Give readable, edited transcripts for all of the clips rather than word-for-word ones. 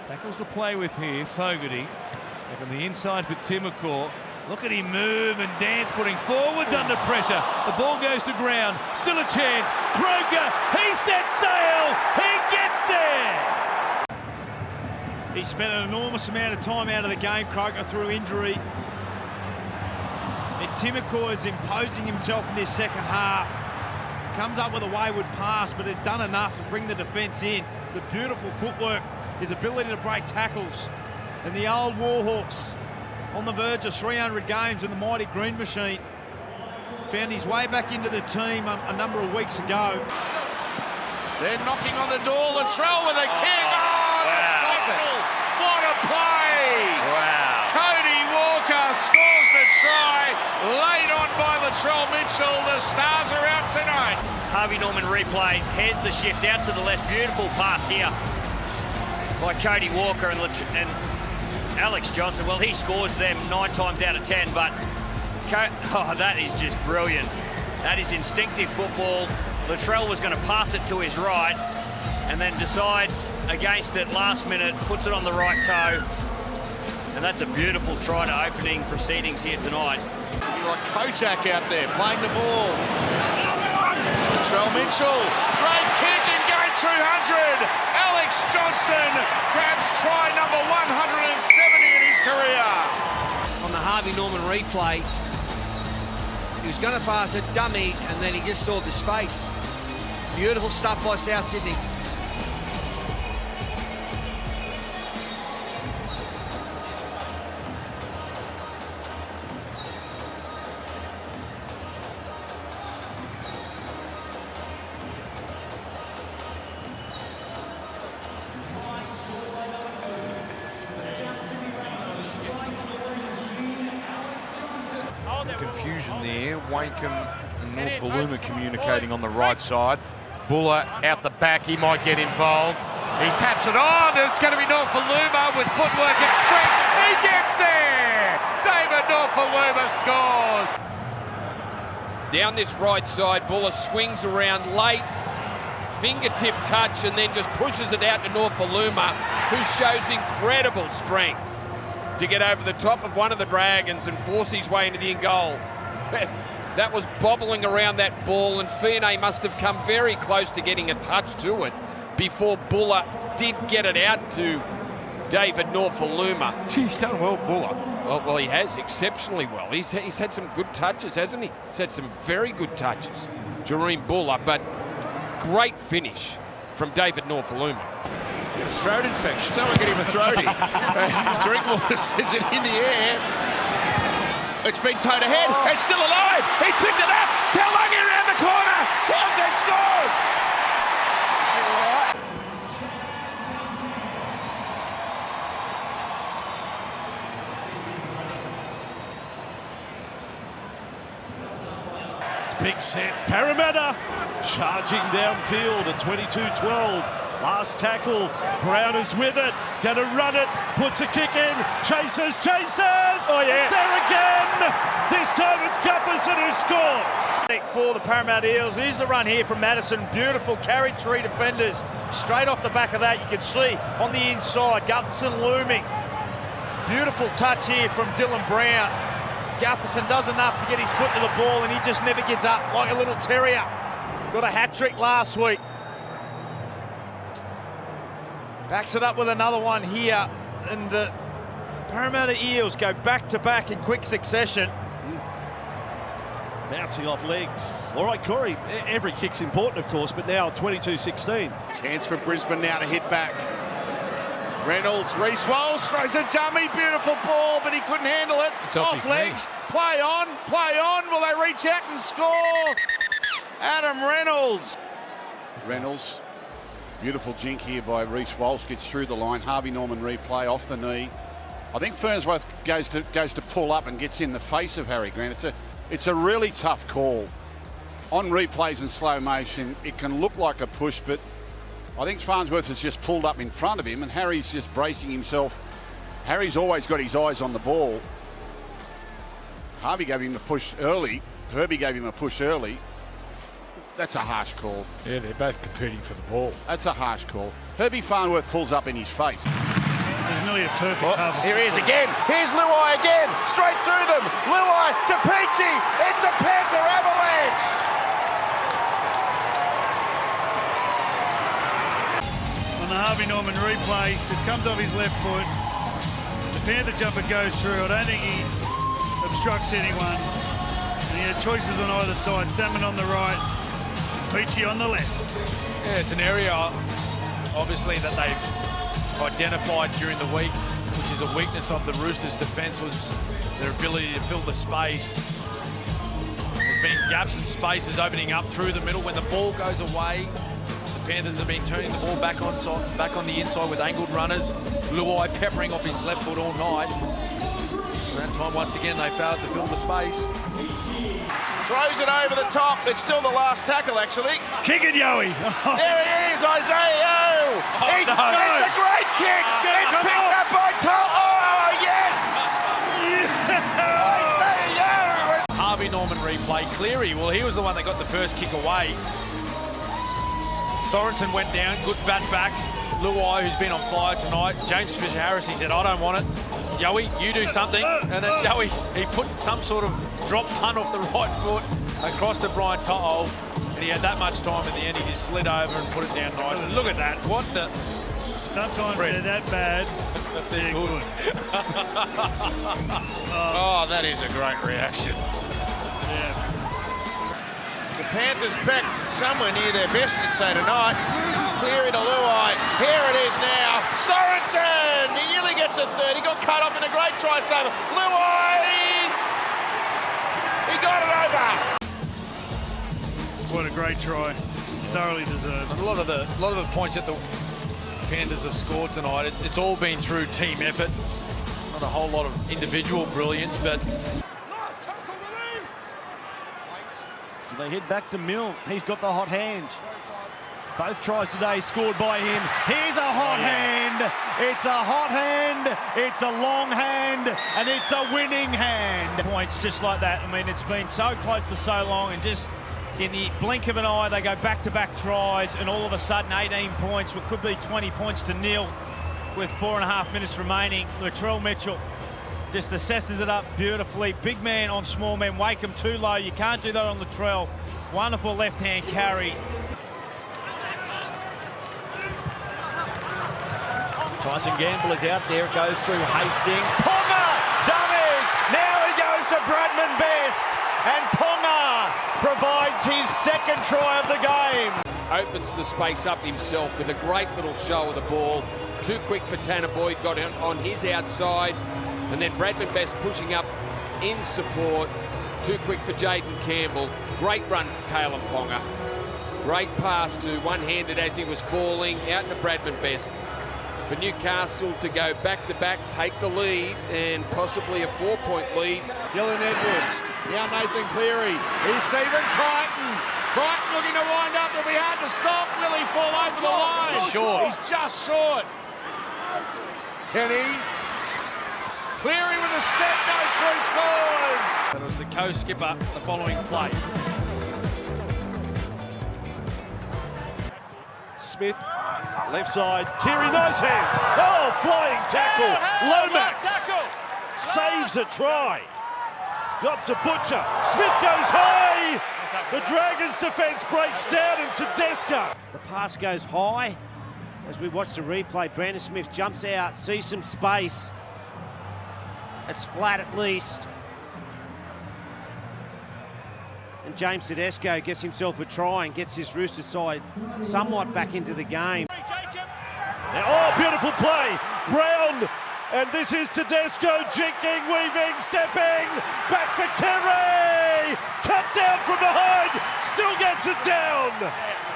Tackles to play with here, Fogarty. Back on the inside for Addo-Carr. Look at him move and dance, putting forwards under pressure. The ball goes to ground. Still a chance. Croker, he sets sail. He gets there. He spent an enormous amount of time out of the game, Croker, through injury. And Addo-Carr is imposing himself in this second half. Comes up with a wayward pass, but had done enough to bring the defence in. The beautiful footwork, his ability to break tackles. And the old Warhawks on the verge of 300 games in the mighty Green Machine. Found his way back into the team a number of weeks ago. They're knocking on the door. Latrell with a kick. Oh, wow. What a play! Wow. Cody Walker scores the try. Laid on by Latrell Mitchell. The Stars are out tonight. Harvey Norman replay. Here's the shift out to the left. Beautiful pass here by Cody Walker and Alex Johnson. Well, he scores them 9 times out of 10, but that is just brilliant. That is instinctive football. Latrell was going to pass it to his right and then decides against it last minute, puts it on the right toe. And that's a beautiful try to opening proceedings here tonight. Like Kojak out there playing the ball. Latrell Mitchell, great kick in game 200. Alex Johnston grabs try number 170 in his career. On the Harvey Norman replay, he was going to pass it, dummy, and then he just saw the space. Beautiful stuff by South Sydney. Confusion there. Wakeham and North Faluma communicating on the right side. Buller out the back, he might get involved. He taps it on, and it's going to be North Faluma with footwork and strength. He gets there! David North Faluma scores! Down this right side, Buller swings around late, fingertip touch, and then just pushes it out to North Faluma, who shows incredible strength to get over the top of one of the Dragons and force his way into the end goal. That was bobbling around that ball, and Fionney must have come very close to getting a touch to it before Buller did get it out to David Norfoluma. He's done well, Buller. Well, he has exceptionally well. He's had some good touches, hasn't he? He's had some very good touches, Jareem Buller, but great finish from David Norfoluma. A throat infection. Someone get him a throatie. Drinkwater sends it in the air. It's been towed ahead. It's still alive. He's picked it up. Taulagi around the corner. Walden scores. Big set. Parramatta charging downfield at 22-12. Last tackle, Brown is with it, gonna run it, puts a kick in, chases, oh yeah, there again! This time it's Gufferson who scores! For the Parramatta Eels, here's the run here from Madison, beautiful, carried 3 defenders. Straight off the back of that, you can see on the inside, Gufferson looming. Beautiful touch here from Dylan Brown. Gufferson does enough to get his foot to the ball and he just never gives up, like a little terrier. Got a hat-trick last week. Backs it up with another one here, and the Parramatta Eels go back-to-back in quick succession. Bouncing off legs. All right, Corey, every kick's important, of course, but now 22-16. Chance for Brisbane now to hit back. Reynolds, Reece Walsh throws a dummy, beautiful ball, but he couldn't handle it. It's off legs, play on. Will they reach out and score? Adam Reynolds. Reynolds. Beautiful jink here by Reece Walsh, gets through the line. Harvey Norman replay off the knee. I think Fernsworth goes to pull up and gets in the face of Harry Grant. It's a really tough call. On replays in slow motion, it can look like a push, but I think Farnsworth has just pulled up in front of him and Harry's just bracing himself. Harry's always got his eyes on the ball. Harvey gave him a push early. Herbie gave him a push early. That's a harsh call. Yeah, they're both competing for the ball. That's a harsh call. Herbie Farnworth pulls up in his face. There's nearly a perfect half. Here he is again. Here's Luai again. Straight through them. Luai to Peachy. It's a Panther avalanche. On the Harvey Norman replay, just comes off his left foot. The Panther jumper goes through. I don't think he obstructs anyone. And he had choices on either side. Salmon on the right, Peachy on the left. Yeah, it's an area, obviously, that they've identified during the week, which is a weakness of the Roosters' defence, was their ability to fill the space. There's been gaps and spaces opening up through the middle. When the ball goes away, the Panthers have been turning the ball back on the inside with angled runners. Luai peppering off his left foot all night. That time, once again, they failed to fill the space. Throws it over the top. It's still the last tackle, actually. Kick it, Yowie. There he is, Isaiah Yeo. It's a great kick. It's picked up by Tom. Oh, yes. Isaiah Yeo. Harvey Norman replay. Cleary, well, he was the one that got the first kick away. Sorensen went down, good bat back. Luai, who's been on fire tonight. James Fisher-Harris, he said, I don't want it. Yowie, you do something. And then Yowie, he put some sort of drop punt off the right foot across to Brian To'o. And he had that much time in the end. He just slid over and put it down nice. Look at that. What the... Sometimes they're that bad, but they're good. Oh, that is a great reaction. Yeah. The Panthers back somewhere near their best, I'd say, tonight. Cleary to Luai. Here it is now. Sorensen! He nearly gets a third. He got cut off in a great try saver. Luai! He got it over. What a great try. Thoroughly deserved. A lot of the points that the Panthers have scored tonight, it's all been through team effort. Not a whole lot of individual brilliance, but... They head back to Mill. He's got the hot hand. Both tries today scored by him. Here's a hot hand. It's a hot hand. It's a long hand. And it's a winning hand. Points just like that. I mean, it's been so close for so long, and just in the blink of an eye, they go back-to-back tries, and all of a sudden 18 points, what could be 20 points to nil with 4.5 minutes remaining. Latrell Mitchell just assesses it up beautifully. Big man on small men. Wakeham too low. You can't do that on Latrell. Wonderful left-hand carry. Tyson Gamble is out there. It goes through Hastings. Ponga! Damage! Now he goes to Bradman Best. And Ponga provides his second try of the game. Opens the space up himself with a great little show of the ball. Too quick for Tanner Boyd. Got out on his outside. And then Bradman Best pushing up in support. Too quick for Jaden Campbell. Great run, Caleb Ponga. Great pass to one-handed as he was falling. Out to Bradman Best. For Newcastle to go back-to-back, take the lead, and possibly a 4-point lead. Dylan Edwards. Now Nathan Cleary. Here's Stephen Crichton. Crichton looking to wind up. It'll be hard to stop. Will he fall over the line? Short. He's just short. Kenny. Cleary with a step, goes through, scores. That was the co-skipper the following play. Smith, left side. Keary, nose hands. Oh, flying tackle. Lomax saves a try. Got to Butcher. Smith goes high. The Dragons defence breaks down, and Tedesco. The pass goes high. As we watch the replay, Brandon Smith jumps out, sees some space. It's flat at least. And James Tedesco gets himself a try and gets his Roosters side somewhat back into the game. Oh, beautiful play. Brown. And this is Tedesco jinking, weaving, stepping. Back for Kerry. Cut down from behind. Still gets it down.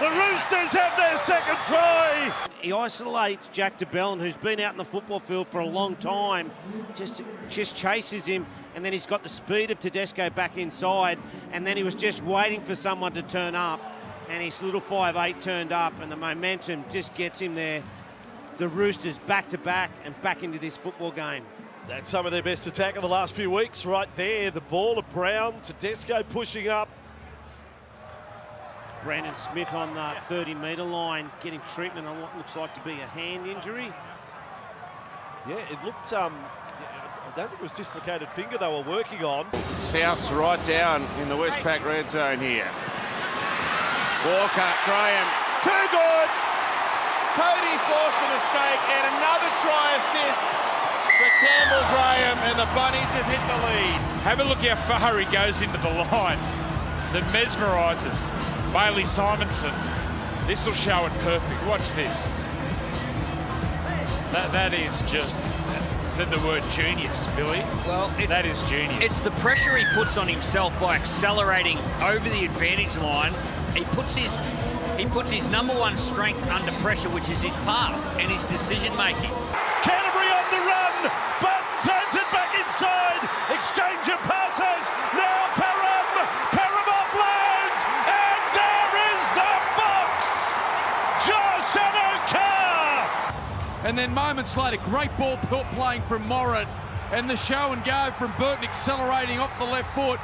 The Roosters have their second try. He isolates Jack de Belin, who's been out in the football field for a long time. Just chases him. And then he's got the speed of Tedesco back inside. And then he was just waiting for someone to turn up. And his little 5'8" turned up. And the momentum just gets him there. The Roosters back-to-back and back into this football game. That's some of their best attack of the last few weeks right there. The ball of Brown, Tedesco pushing up. Brandon Smith on the 30-metre line getting treatment on what looks like to be a hand injury. Yeah, it looked, I don't think it was dislocated finger they were working on. South's right down in the Westpac red zone here. Walker, Graham, too good! Cody forced a mistake and another try assist for Campbell Graham, and the Bunnies have hit the lead. Have a look how far he goes into the line. That mesmerises Bailey Simonson. This will show it perfect. Watch this. That is just, said the word genius, Billy. Well, that is genius. It's the pressure he puts on himself by accelerating over the advantage line. He puts his number one strength under pressure, which is his pass and his decision making. Canterbury on the run, but turns it back inside. Exchange of passes. Now Parham offloads, and there is the Fox, Josh Addo-Carr. And then moments later, great ball playing from Morin, and the show and go from Burton accelerating off the left foot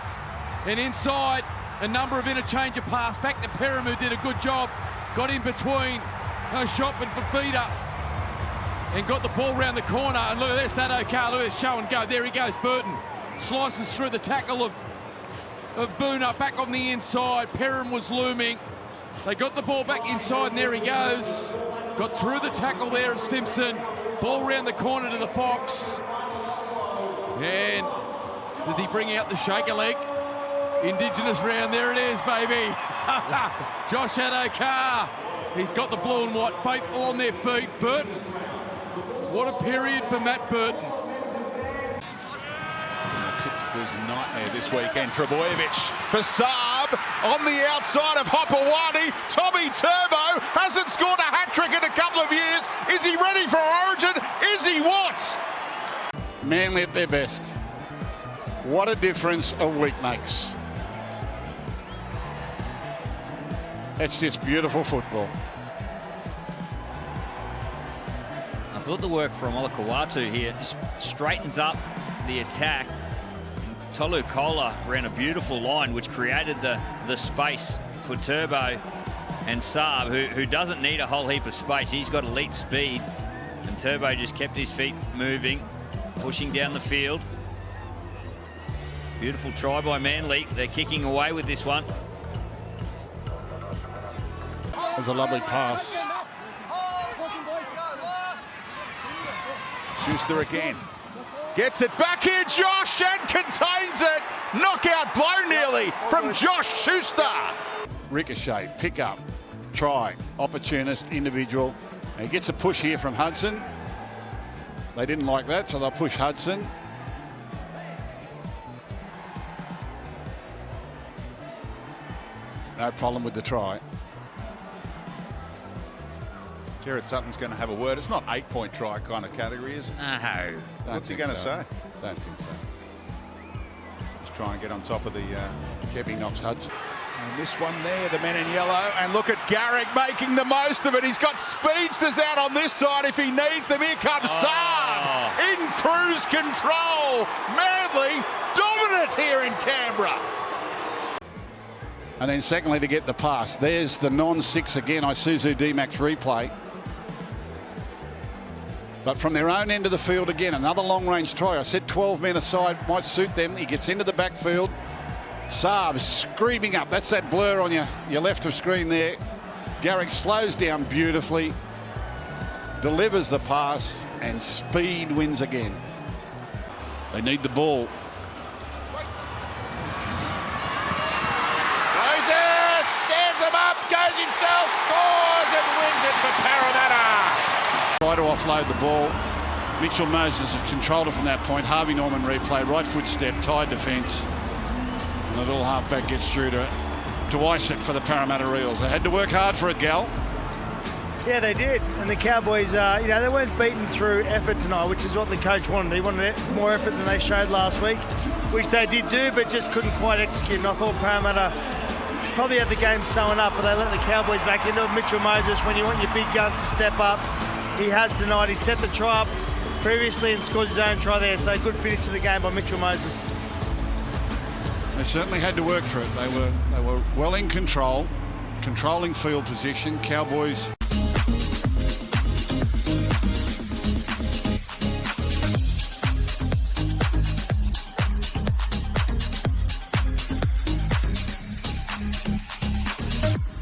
and inside. A number of interchange of pass back to Parham, who did a good job. Got in between Shop and Fafita and got the ball round the corner. And look at this, Addo-Carr, look at this show and go. There he goes, Burton. Slices through the tackle of Vuna back on the inside. Parham was looming. They got the ball back inside, and there he goes. Got through the tackle there of Stimson. Ball round the corner to the Fox. And does he bring out the shaker leg? Indigenous round, there it is, baby. Josh Addo-Carr. He's got the blue and white faithful on their feet. Burton. What a period for Matt Burton. Tipster's nightmare this weekend. Trebojevic for Saab on the outside of Hopewadi. Tommy Turbo hasn't scored a hat-trick in a couple of years. Is he ready for Origin? Is he what? Manly at their best. What a difference a week makes. It's just beautiful football. I thought the work from Olakawatu here just straightens up the attack. Tolu Kola ran a beautiful line which created the space for Turbo and Saab, who doesn't need a whole heap of space. He's got elite speed, and Turbo just kept his feet moving, pushing down the field. Beautiful try by Manly. They're kicking away with this one. There's a lovely pass. Schuster again. Gets it back here, Josh, and contains it. Knockout blow nearly from Josh Schuster. Ricochet, pick up, try, opportunist, individual. He gets a push here from Hudson. They didn't like that, so they'll push Hudson. No problem with the try. Jared Sutton's going to have a word. It's not 8-point try kind of category, is it? No. What's he going to say? Don't think so. Just try and get on top of the... Kevy knocks Hudson. And this one there, the men in yellow. And look at Garrick making the most of it. He's got speedsters out on this side if he needs them. Here comes Saab in cruise control. Manly dominant here in Canberra. And then secondly, to get the pass. There's the non-6 again, Isuzu D-Max replay. But from their own end of the field again, another long-range try. I said 12 men aside might suit them. He gets into the backfield. Saab screaming up. That's that blur on your left of screen there. Garrick slows down beautifully, delivers the pass, and speed wins again. They need the ball. Moses stands him up, goes himself, scores and wins it for Parramatta. Try to offload the ball. Mitchell Moses has controlled it from that point. Harvey Norman replay, right foot step, tied defence. And the little halfback gets through to Wyshett for the Parramatta Eels. They had to work hard for it, Gal. Yeah, they did. And the Cowboys, they weren't beaten through effort tonight, which is what the coach wanted. He wanted more effort than they showed last week, which they did do, but just couldn't quite execute. And I thought Parramatta probably had the game sewn up, but they let the Cowboys back into it. Mitchell Moses, when you want your big guns to step up, he has tonight. He set the try up previously and scores his own try there. So good finish to the game by Mitchell Moses. They certainly had to work for it. They were well in control, controlling field position. Cowboys Bye.